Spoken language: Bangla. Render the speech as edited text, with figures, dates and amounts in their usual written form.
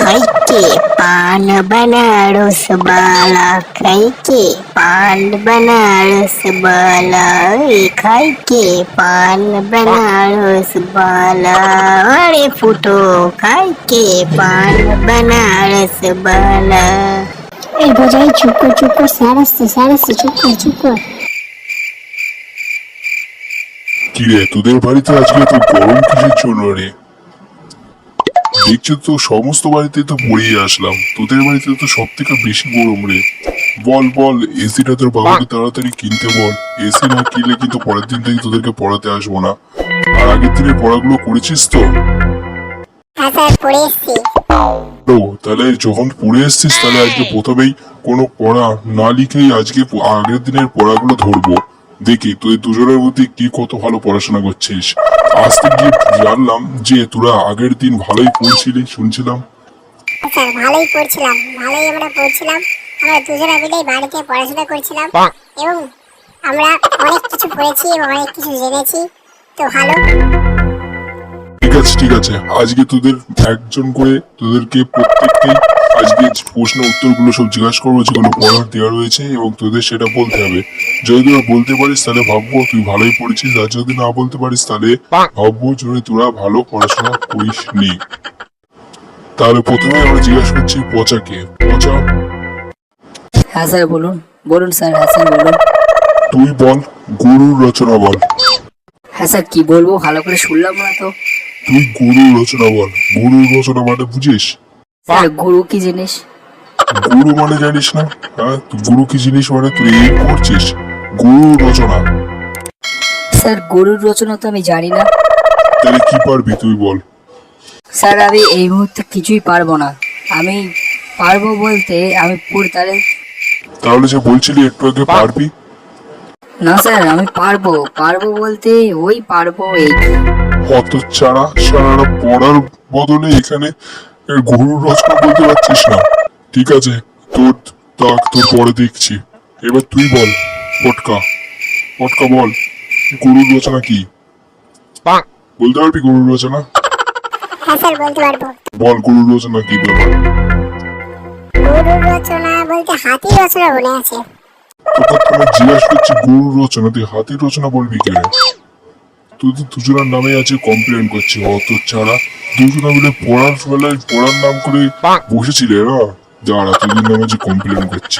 खाइके पान बनारस वाला, खाइके पान बनारस वाला, खाइके पान बनारस वाला। अरे फुटो खाइके पान बनारस वाला। এই বোঝাই চুপ কর স্যার আসছে চুপ কর। কিরে, তোদের বাড়িতে আজকে তো গরম কিসের জন্য রে? দেখছো তো সমস্ত বাড়িতে তো পড়িয়ে আসলাম, তোদের বাড়িতে তো সব থেকে বেশি গরম রে। বল এসিটা তোর বাবাকে তাড়াতাড়ি কিনতে বল। এসি না কিনলে কিন্তু পরের দিন থেকে তোদেরকে পড়াতে আসবো না। আর আগের দিনের পড়াগুলো করেছিস তো? হ্যাঁ স্যার পড়ে এসছি। তো তাহলে যখন পড়ে এসছিস তাহলে আজকে প্রথমেই কোনো পড়া না লিখেই আজকে আগের দিনের পড়াগুলো ধরবো। দেখি তুই দুজনের মধ্যে কি কত ভালো পড়াশোনা করছিস। আজ থেকে জানলাম যে তোরা আগের দিন ভালোই পড়ছিলি শুনছিলাম। স্যার ভালোই পড়ছিলাম। আমরা দুজনে মিলেই বাড়িতে পড়াশোনা করছিলাম এবং আমরা অনেক কিছু পড়েছি এবং অনেক কিছু জেনেছি। তো ভালো। ঠিক আছে আজকে তোদের একজন করে তোদেরকে প্রত্যেককেই আজকে প্রশ্ন উত্তরগুলো সব জিজ্ঞাসা করবো যেগুলো পড়ার দেওয়া রয়েছে এবং তোদের সেটা বলতে হবে। যদি তোরা বলতে পারিস তাহলে ভাববো তুই ভালোই পড়েছিস, আর যদি না বলতে পারিস তাহলে ভাববো যদি তোরা ভালো পড়াশোনা করিস নি। তাহলে প্রথমে আমরা জিজ্ঞাসা করছি পচাকে। পচা, হ্যাঁ স্যার বলুন স্যার। হ্যাঁ স্যার বলুন। তুই বল গরুর রচনা বল। হ্যাঁ স্যার কি বলবো ভালো করে শুনলাম না তো। তুই গরুর রচনা বল। গরুর রচনা মানে বুঝিস? স্যার গুরু কি জিনিস? গুরু মানে জানিস না? হ্যাঁ, তুই গুরু কি জিনিস মানে তুই এই করছিস গরুর রচনা। স্যার গরুর রচনা তো আমি জানি না। তাহলে কি পারবি তুই বল? স্যার আমি এই মুহূর্তে কিছুই পারবো না। আমি পারবো বলতে আমি তাহলে যে বলছিলি একটু আগে পারবি? না স্যার আমি পারবো বলতে ওই পারবো এই। অত চারা সারা পড়ার বদলে এখানে গরুর রচনা বলতে পারছিস না। ঠিক আছে, তোর পরে দেখছি। এবার তুই বল পটকা বল গরুর রচনা কি? বলতে পারবি গরুর রচনা? হ্যাঁ স্যার বলতে পারবো। বল গরুর রচনা কি ব্যাপার? গরুর রচনা বলতে হাতির রচনা মনে আছে। তোকে জিজ্ঞাসা করছি গরুর রচনা, তুই হাতির রচনা বলবি কে? তুই তো দুজনের নামে আছে কমপ্লেন করছি। অত ছাড়া দুজনে মিলে পড়ার নাম করে বসেছিলে না? যারা তোদের নামে যে কমপ্লেন করছি।